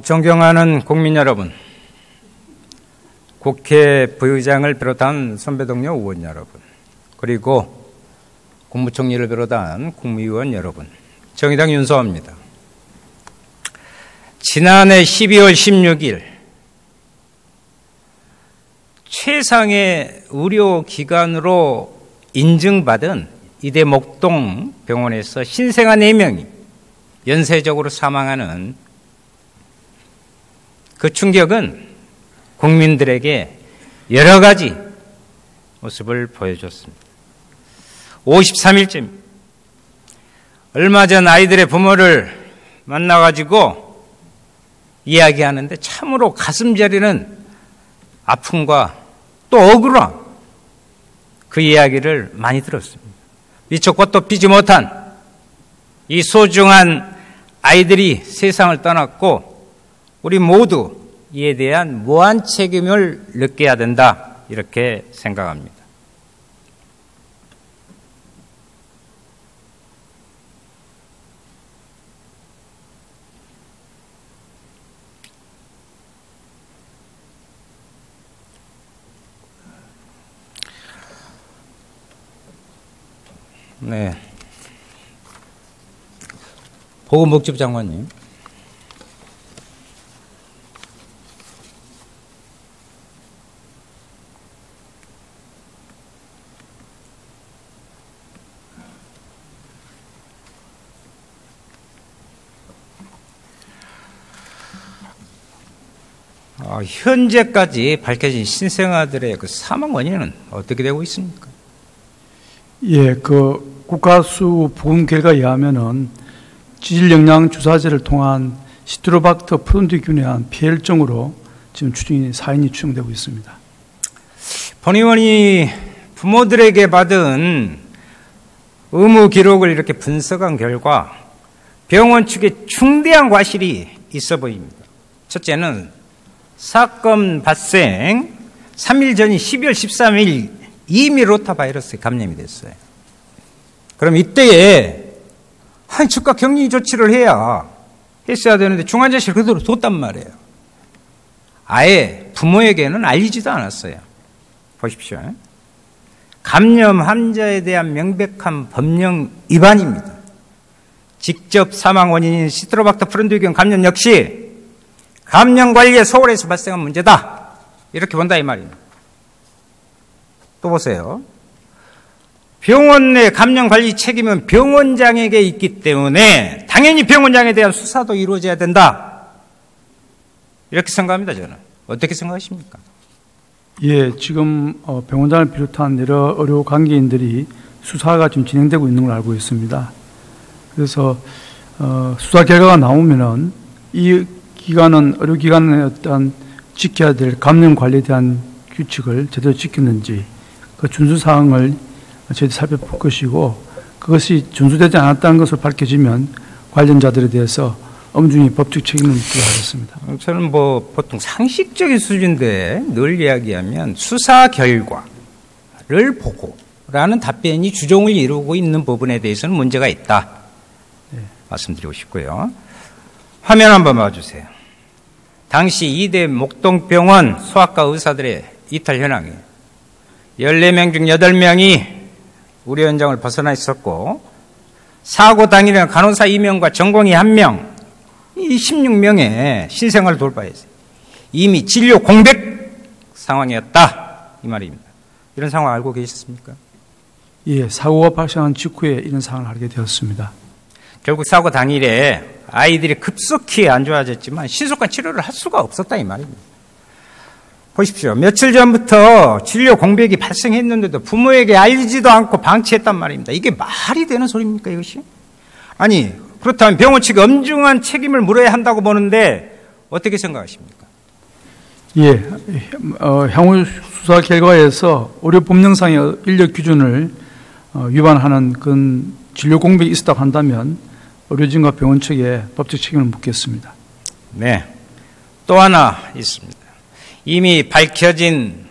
존경하는 국민 여러분, 국회 부의장을 비롯한 선배 동료 의원 여러분, 그리고 국무총리를 비롯한 국무위원 여러분, 정의당 윤소호입니다. 지난해 12월 16일 최상의 의료기관으로 인증받은 이대 목동병원에서 신생아 4명이 연쇄적으로 사망하는 그 충격은 국민들에게 여러 가지 모습을 보여줬습니다. 53일쯤 얼마 전 아이들의 부모를 만나가지고 이야기하는데 참으로 가슴 저리는 아픔과 또 억울함, 그 이야기를 많이 들었습니다. 미처 꽃도 피지 못한 이 소중한 아이들이 세상을 떠났고 우리 모두 이에 대한 무한 책임을 느껴야 된다, 이렇게 생각합니다. 네. 보건복지부 장관님. 현재까지 밝혀진 신생아들의 그 사망 원인은 어떻게 되고 있습니까? 예, 국가수 보건 결과에 의하면은 지질 영양 주사제를 통한 시트로박터 프론디균에 의한 폐혈증으로 지금 사인이 추정되고 있습니다. 본 의원이 부모들에게 받은 의무 기록을 이렇게 분석한 결과 병원 측에 중대한 과실이 있어 보입니다. 첫째는 사건 발생 3일 전인 12월 13일 이미 로타 바이러스에 감염이 됐어요. 그럼 이때에 즉각 격리 조치를 했어야 되는데 중환자실 그대로 뒀단 말이에요. 아예 부모에게는 알리지도 않았어요. 보십시오. 감염 환자에 대한 명백한 법령 위반입니다. 직접 사망 원인인 시트로박터 프론디균 감염 역시 감염 관리에 소홀해서 발생한 문제다, 이렇게 본다 이 말입니다. 또 보세요. 병원 내 감염 관리 책임은 병원장에게 있기 때문에 당연히 병원장에 대한 수사도 이루어져야 된다, 이렇게 생각합니다. 저는. 어떻게 생각하십니까? 예, 지금 병원장을 비롯한 여러 의료 관계인들이 수사가 지금 진행되고 있는 걸 알고 있습니다. 그래서 수사 결과가 나오면은 이 기관은 의료기관의 어떤 지켜야 될 감염 관리에 대한 규칙을 제대로 지켰는지 그 준수사항을 저희들이 살펴볼 것이고, 그것이 준수되지 않았다는 것을 밝혀지면 관련자들에 대해서 엄중히 법적 책임을 묻도록 하겠습니다. 저는 보통 상식적인 수준인데 늘 이야기하면 수사 결과를 보고라는 답변이 주종을 이루고 있는 부분에 대해서는 문제가 있다, 말씀드리고 싶고요. 화면 한번 봐주세요. 당시 이대 목동병원 소아과 의사들의 이탈 현황이에요. 14명 중 8명이 우려 현장을 벗어나 있었고, 사고 당일에는 간호사 2명과 전공의 1명, 이 16명의 신생아를 돌파했어요. 이미 진료 공백 상황이었다, 이 말입니다. 이런 상황 알고 계셨습니까? 예, 사고가 발생한 직후에 이런 상황을 알게 되었습니다. 결국 사고 당일에 아이들이 급속히 안 좋아졌지만 신속한 치료를 할 수가 없었다, 이 말입니다. 보십시오. 며칠 전부터 진료 공백이 발생했는데도 부모에게 알리지도 않고 방치했단 말입니다. 이게 말이 되는 소리입니까, 이것이? 아니, 그렇다면 병원 측이 엄중한 책임을 물어야 한다고 보는데 어떻게 생각하십니까? 예, 향후 수사 결과에서 의료법령상의 인력 기준을 위반하는 그런 진료 공백이 있었다고 한다면 의료진과 병원 측에 법적 책임을 묻겠습니다. 네. 또 하나 있습니다. 이미 밝혀진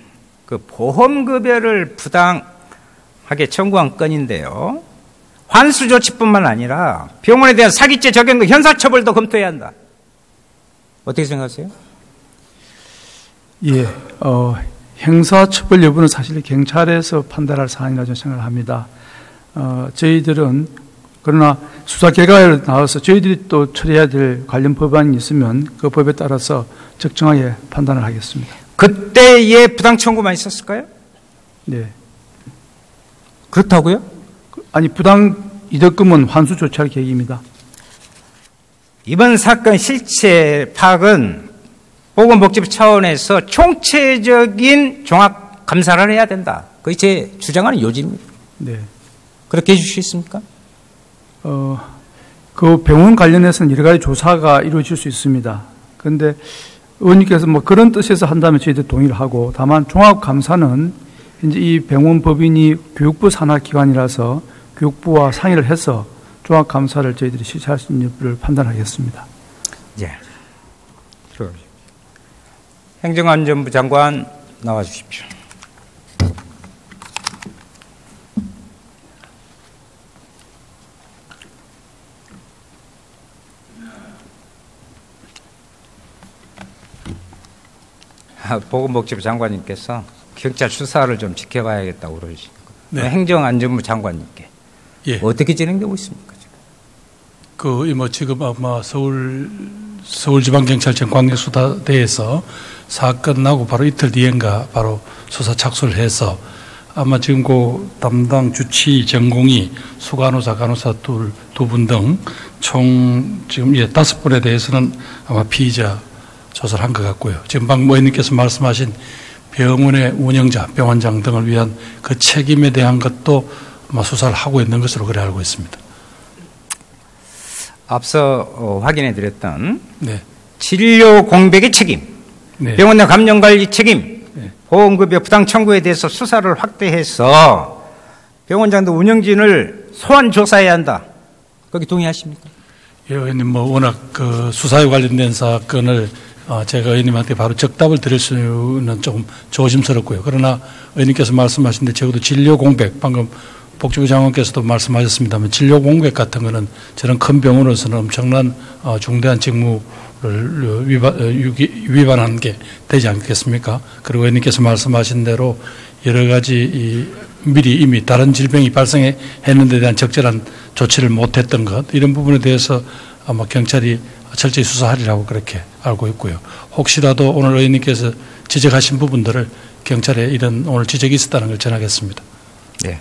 그 보험급여를 부당하게 청구한 건인데요. 환수 조치뿐만 아니라 병원에 대한 사기죄 적용도 형사처벌도 검토해야 한다. 어떻게 생각하세요? 예, 형사처벌 여부는 사실 경찰에서 판단할 사안이라고 저는 생각을 합니다. 저희들은 그러나 수사 결과에 나와서 저희들이 또 처리해야 될 관련 법안이 있으면 그 법에 따라서 적정하게 판단을 하겠습니다. 그때의 부당 청구만 있었을까요? 네. 그렇다고요? 아니, 부당 이득금은 환수 조치할 계획입니다. 이번 사건 실체 파악은 보건복지부 차원에서 총체적인 종합 감사를 해야 된다. 그게 제 주장하는 요지입니다. 네. 그렇게 해주시겠습니까? 그 병원 관련해서는 여러 가지 조사가 이루어질 수 있습니다. 그런데 의원님께서 뭐 그런 뜻에서 한다면 저희들 동의를 하고, 다만 종합감사는 이제 이 병원 법인이 교육부 산하기관이라서 교육부와 상의를 해서 종합감사를 저희들이 실시할 수 있는 여부를 판단하겠습니다. 예. 들어가십시오. 행정안전부 장관 나와 주십시오. 보건복지부 장관님께서 경찰 수사를 좀 지켜봐야겠다고 그러시는 거예요. 네. 행정안전부 장관님께 예. 어떻게 진행되고 있습니까? 지금 아마 서울지방경찰청 광역수사대에서 사건 나고 바로 이틀 뒤엔가 바로 수사 착수를 해서 아마 지금 그 담당 주치 전공이 수간호사, 간호사 두 분 등 총 지금 5분에 대해서는 아마 피의자 조사를 한 것 같고요. 지금 방금 의원님께서 말씀하신 병원의 운영자, 병원장 등을 위한 그 책임에 대한 것도 아마 수사를 하고 있는 것으로 그래 알고 있습니다. 앞서 확인해 드렸던 네. 진료 공백의 책임, 네. 병원 내 감염관리 책임, 네. 보험급여 부당 청구에 대해서 수사를 확대해서 병원장도 운영진을 소환 조사해야 한다. 거기 동의하십니까? 예, 의원님 워낙 그 수사에 관련된 사건을 제가 의원님한테 바로 적답을 드릴 수는 조금 조심스럽고요. 그러나 의원님께서 말씀하신 데 적어도 진료 공백, 방금 복지부 장관께서도 말씀하셨습니다만 진료 공백 같은 거는 저는 큰 병원으로서는 엄청난 중대한 직무를 위반한 게 되지 않겠습니까? 그리고 의원님께서 말씀하신 대로 여러 가지 미리 이미 다른 질병이 발생했는데 대한 적절한 조치를 못했던 것, 이런 부분에 대해서 아마 경찰이 철저히 수사하리라고 그렇게 알고 있고요. 혹시라도 오늘 의원님께서 지적하신 부분들을 경찰에 이런 오늘 지적이 있었다는 걸 전하겠습니다. 네.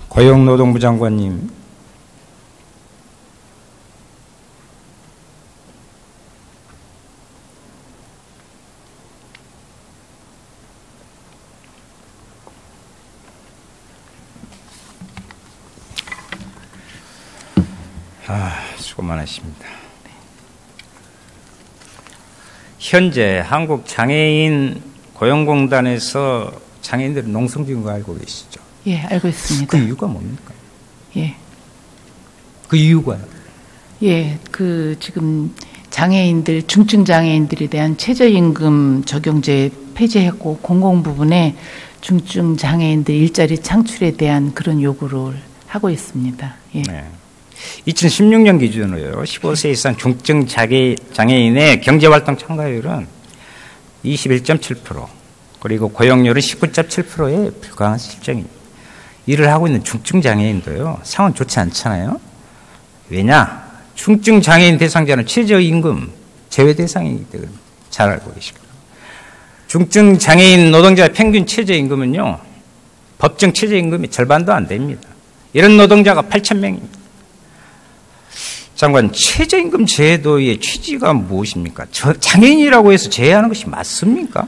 고용노동부 장관님. 수고 많으십니다. 현재 한국장애인 고용공단에서 장애인들이 농성 중인 거 알고 계시죠? 예, 알고 있습니다. 그 이유가 뭡니까? 예. 그 이유가요? 예, 지금 장애인들, 중증 장애인들에 대한 최저임금 적용제 폐지했고 공공부문에 중증 장애인들 일자리 창출에 대한 그런 요구를 하고 있습니다. 예. 네. 2016년 기준으로요, 15세 이상 중증 장애인의 경제활동 참가율은 21.7%, 그리고 고용률은 19.7%에 불과한 실정입니다. 일을 하고 있는 중증 장애인도요, 상황 좋지 않잖아요. 왜냐? 중증 장애인 대상자는 최저임금 제외 대상이기 때문에 잘 알고 계시고, 중증 장애인 노동자의 평균 최저임금은요, 법정 최저임금의 절반도 안 됩니다. 이런 노동자가 8,000명입니다. 장관, 최저임금 제도의 취지가 무엇입니까? 장애인이라고 해서 제외하는 것이 맞습니까?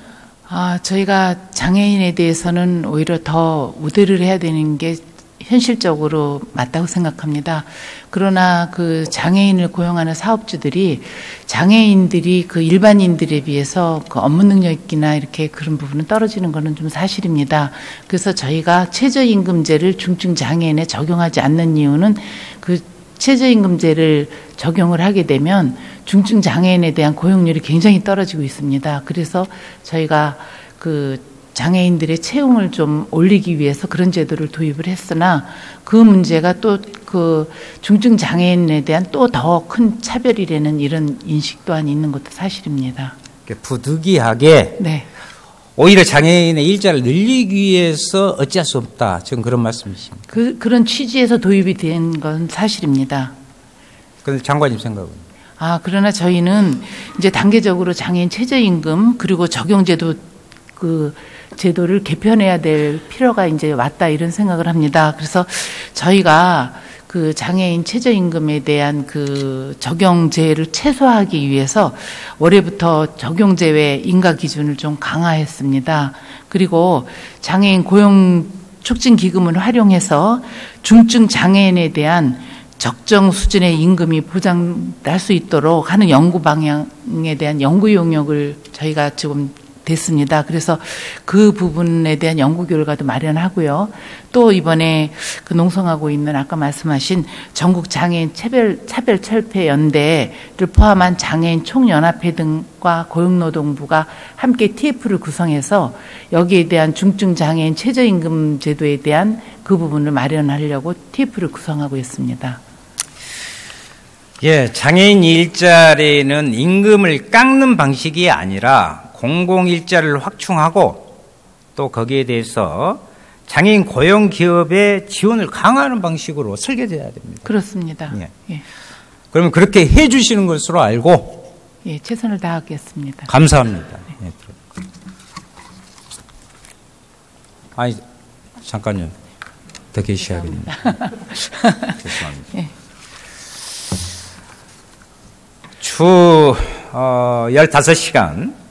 저희가 장애인에 대해서는 오히려 더 우대를 해야 되는 게 현실적으로 맞다고 생각합니다. 그러나 그 장애인을 고용하는 사업주들이 장애인들이 그 일반인들에 비해서 그 업무 능력이나 이렇게 그런 부분은 떨어지는 것은 좀 사실입니다. 그래서 저희가 최저임금제를 중증 장애인에 적용하지 않는 이유는 그 최저임금제를 적용을 하게 되면 중증 장애인에 대한 고용률이 굉장히 떨어지고 있습니다. 그래서 저희가 그 장애인들의 채용을 좀 올리기 위해서 그런 제도를 도입을 했으나 그 문제가 또 그 중증 장애인에 대한 또 더 큰 차별이라는 이런 인식 또한 있는 것도 사실입니다. 부득이하게 네. 오히려 장애인의 일자를 늘리기 위해서 어찌할 수 없다. 지금 그런 말씀이십니까? 그런 취지에서 도입이 된 건 사실입니다. 그런데 장관님 생각은? 그러나 저희는 이제 단계적으로 장애인 최저임금 그리고 적용제도 그 제도를 개편해야 될 필요가 이제 왔다 이런 생각을 합니다. 그래서 저희가 그 장애인 최저임금에 대한 그 적용제를 최소화하기 위해서 올해부터 적용제외 인가 기준을 좀 강화했습니다. 그리고 장애인 고용 촉진 기금을 활용해서 중증 장애인에 대한 적정 수준의 임금이 보장될 수 있도록 하는 연구 방향에 대한 연구 용역을 저희가 지금 됐습니다. 그래서 그 부분에 대한 연구 결과도 마련하고요. 또 이번에 그 농성하고 있는 아까 말씀하신 전국 장애인 차별철폐연대를 포함한 장애인 총연합회 등과 고용노동부가 함께 TF를 구성해서 여기에 대한 중증 장애인 최저임금 제도에 대한 그 부분을 마련하려고 TF를 구성하고 있습니다. 예, 장애인 일자리는 임금을 깎는 방식이 아니라 공공일자를 확충하고 또 거기에 대해서 장애인 고용 기업의 지원을 강화하는 방식으로 설계돼야 됩니다. 그렇습니다. 예. 예. 그러면 그렇게 해 주시는 것으로 알고 예, 최선을 다하겠습니다. 감사합니다. 예. 아니, 잠깐요. 더 계셔야겠네요. 죄송합니다. 예. 주 15시간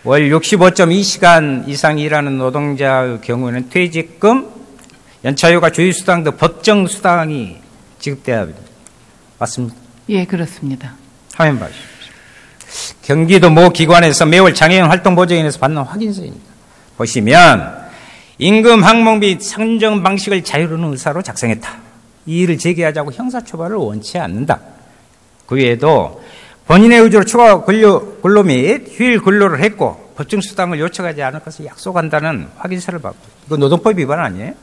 월 65.2시간 이상 일하는 노동자의 경우에는 퇴직금, 연차휴가, 주휴수당 등 법정수당이 지급돼야 합니다. 맞습니까? 예, 그렇습니다. 화면 봐주십시오. 경기도 모 기관에서 매월 장애인 활동보조인에서 받는 확인서입니다. 보시면 임금 항목 및 산정 방식을 자유로운 의사로 작성했다. 이 일을 제기하자고 형사처벌을 원치 않는다. 그 외에도 본인의 의지로 추가 근로 및 휴일 근로를 했고 법정수당을 요청하지 않을 것을 약속한다는 확인서를 받고, 이거 노동법 위반 아니에요?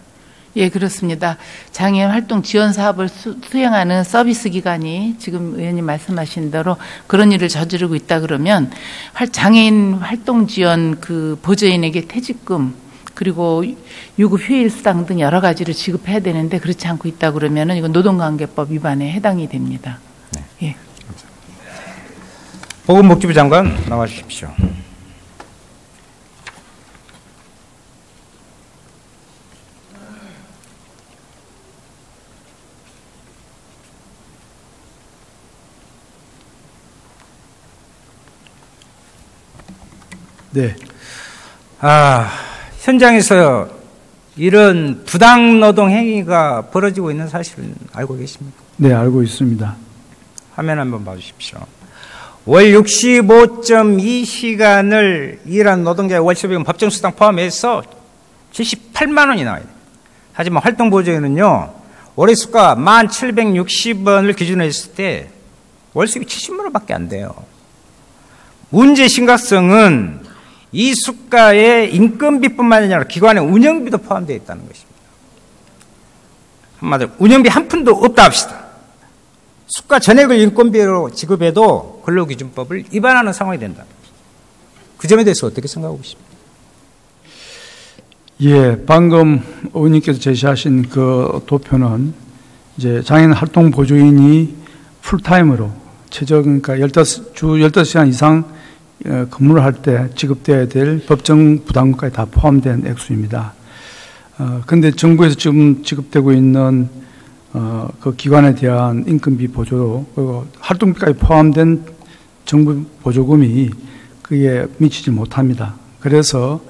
예, 그렇습니다. 장애인 활동 지원 사업을 수행하는 서비스 기관이 지금 의원님 말씀하신 대로 그런 일을 저지르고 있다 그러면 장애인 활동 지원 그 보조인에게 퇴직금 그리고 유급 휴일 수당 등 여러 가지를 지급해야 되는데 그렇지 않고 있다 그러면은 이건 노동관계법 위반에 해당이 됩니다. 네. 예. 보건복지부 장관 나와 주십시오. 네. 현장에서 이런 부당 노동 행위가 벌어지고 있는 사실은 알고 계십니까? 네, 알고 있습니다. 화면 한번 봐주십시오. 월 65.2시간을 일한 노동자의 월수비금 법정수당 포함해서 78만 원이 나와요. 하지만 활동보조에는요, 월의 수가 1,760원을 기준으로 했을 때 월수입이 70만 원밖에 안 돼요. 문제 심각성은 이 수가에 인건비뿐만 아니라 기관의 운영비도 포함되어 있다는 것입니다. 한마디로 운영비 한 푼도 없다 합시다. 수가 전액을 인건비로 지급해도 근로기준법을 위반하는 상황이 된다. 그 점에 대해서 어떻게 생각하고 계십니까? 예, 방금 의원님께서 제시하신 그 도표는 이제 장애인 활동 보조인이 풀타임으로 그러니까 주 15시간 이상 근무를 할 때 지급돼야 될 법정 부담금까지 다 포함된 액수입니다. 그런데 정부에서 지금 지급되고 있는 그 기관에 대한 인건비 보조, 그리고 활동비까지 포함된 정부 보조금이 그에 미치지 못합니다. 그래서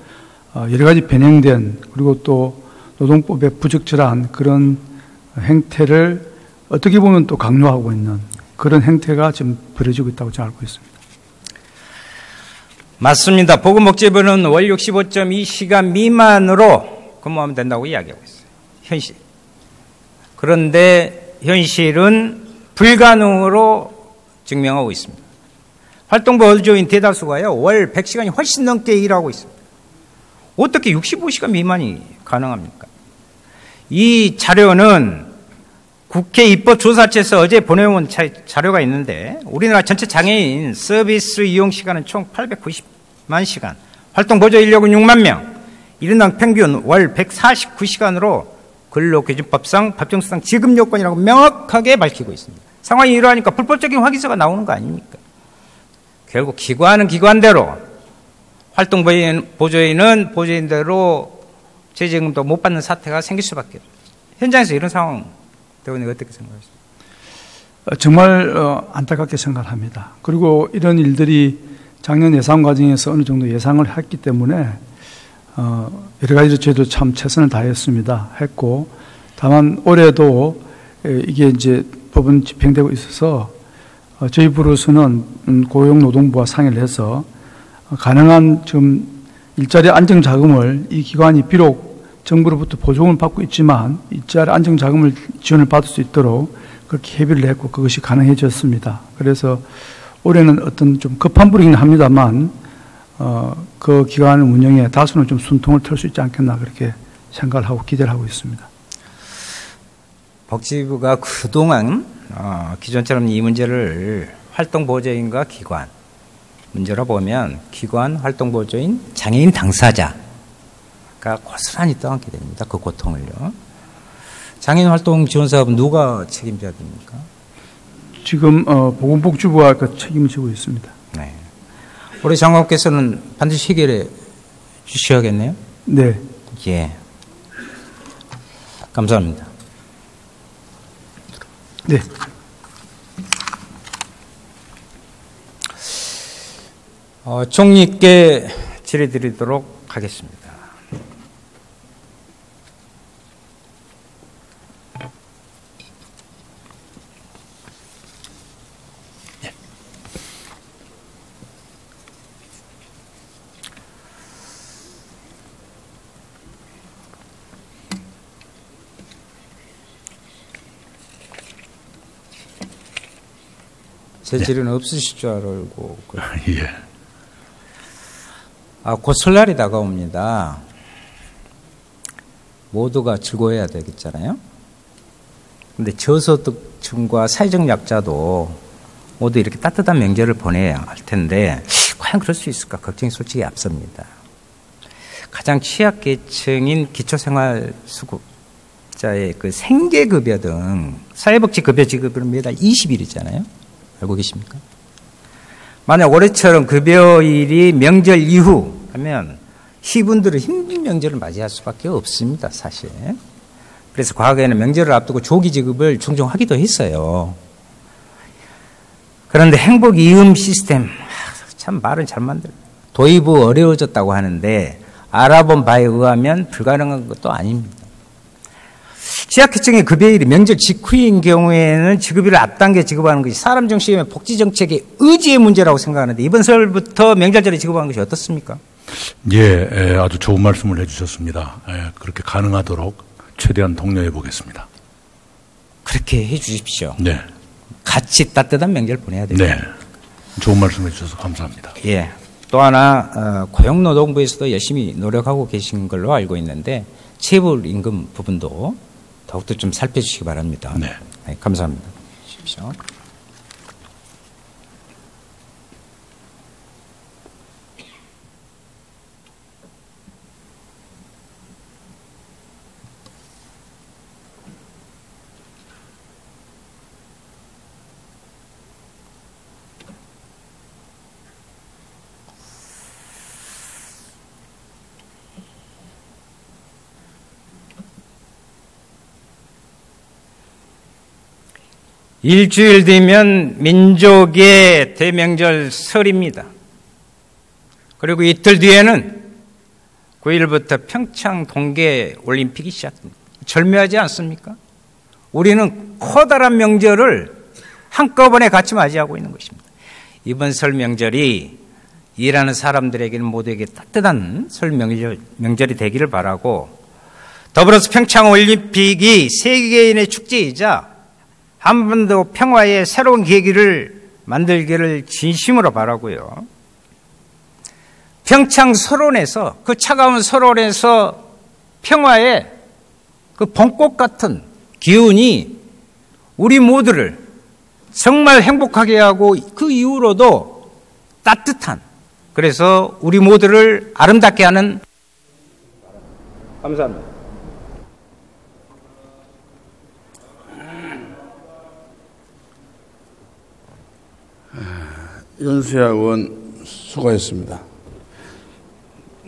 여러 가지 변형된 그리고 또 노동법에 부적절한 그런 행태를 어떻게 보면 또 강요하고 있는 그런 행태가 지금 벌어지고 있다고 저는 알고 있습니다. 맞습니다. 보건복지부는 월 65.2시간 미만으로 근무하면 된다고 이야기하고 있어요. 현실. 그런데 현실은 불가능으로 증명하고 있습니다. 활동보조인 대다수가요, 월 100시간이 훨씬 넘게 일하고 있습니다. 어떻게 65시간 미만이 가능합니까? 이 자료는 국회 입법조사처에서 어제 보내온 자료가 있는데 우리나라 전체 장애인 서비스 이용 시간은 총 890만 시간, 활동보조 인력은 6만 명, 1인당 평균 월 149시간으로 근로기준법상 법정상 지급 요건이라고 명확하게 밝히고 있습니다. 상황이 이러하니까 불법적인 확인서가 나오는 거 아닙니까? 결국 기관은 기관대로, 활동보조인은 보조인대로 재직임도 못 받는 사태가 생길 수밖에 없습니다. 현장에서 이런 상황 때문에 어떻게 생각하십니까? 정말 안타깝게 생각합니다. 그리고 이런 일들이 작년 예산 과정에서 어느 정도 예상을 했기 때문에 여러 가지로 저희도 참 최선을 다했습니다. 했고, 다만 올해도 이게 이제 법은 집행되고 있어서 저희 부로서는 고용노동부와 상의를 해서 가능한 지금 일자리 안정자금을, 이 기관이 비록 정부로부터 보조금을 받고 있지만 일자리 안정자금을 지원을 받을 수 있도록 그렇게 협의를 했고 그것이 가능해졌습니다. 그래서 올해는 어떤 좀 급한 불이긴 합니다만 그 기관 운영에 다소는 좀 순통을 틀 수 있지 않겠나 그렇게 생각을 하고 기대를 하고 있습니다. 복지부가 그동안 기존처럼 이 문제를 활동보조인과 기관 문제로 보면 기관, 활동보조인, 장애인 당사자가 고스란히 떠안게 됩니다. 그 고통을요. 장애인 활동 지원 사업은 누가 책임져야 됩니까? 지금 보건복지부가 그 책임을 지고 있습니다. 네. 우리 장관께서는 반드시 해결해 주셔야겠네요. 네. 예. 감사합니다. 네. 총리께 질의드리도록 하겠습니다. 제 질의는 없으실 줄 알고. 예. 곧 설날이 다가옵니다. 모두가 즐거워해야 되겠잖아요. 근데 저소득층과 사회적 약자도 모두 이렇게 따뜻한 명절을 보내야 할 텐데 과연 그럴 수 있을까 걱정이 솔직히 앞섭니다. 가장 취약계층인 기초생활수급자의 그 생계급여 등 사회복지급여 지급은 매달 20일이잖아요. 알고 계십니까? 만약 올해처럼 급여일이 명절 이후 하면 이분들은 힘든 명절을 맞이할 수밖에 없습니다, 사실. 그래서 과거에는 명절을 앞두고 조기 지급을 종종 하기도 했어요. 그런데 행복 이음 시스템, 참 말은 잘 만들어요. 도입이 어려워졌다고 하는데 알아본 바에 의하면 불가능한 것도 아닙니다. 취약계층의 급여일이 명절 직후인 경우에는 지급일을 앞당겨 지급하는 것이 사람 중심의 복지정책의 의지의 문제라고 생각하는데 이번 설부터 명절절에 지급하는 것이 어떻습니까? 예, 아주 좋은 말씀을 해주셨습니다. 그렇게 가능하도록 최대한 독려해 보겠습니다. 그렇게 해 주십시오. 네. 같이 따뜻한 명절 보내야 됩니다. 네. 좋은 말씀 해주셔서 감사합니다. 예. 또 하나 고용노동부에서도 열심히 노력하고 계신 걸로 알고 있는데 체불임금 부분도 더욱더 좀 살펴주시기 바랍니다. 네. 네, 감사합니다. 주십시오. 일주일 뒤면 민족의 대명절 설입니다. 그리고 이틀 뒤에는 9일부터 평창 동계올림픽이 시작됩니다. 절묘하지 않습니까? 우리는 커다란 명절을 한꺼번에 같이 맞이하고 있는 것입니다. 이번 설 명절이 일하는 사람들에게는 모두에게 따뜻한 설 명절이 되기를 바라고 더불어서 평창올림픽이 세계인의 축제이자 한반도 평화의 새로운 계기를 만들기를 진심으로 바라고요. 평창 설원에서, 그 차가운 설원에서 평화의 그 봄꽃 같은 기운이 우리 모두를 정말 행복하게 하고 그 이후로도 따뜻한, 그래서 우리 모두를 아름답게 하는. 감사합니다. 연수야 의원 수고했습니다.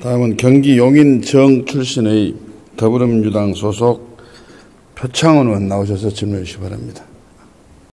다음은 경기 용인정 출신의 더불어민주당 소속 표창원 의원 나오셔서 질문해 주시기 바랍니다.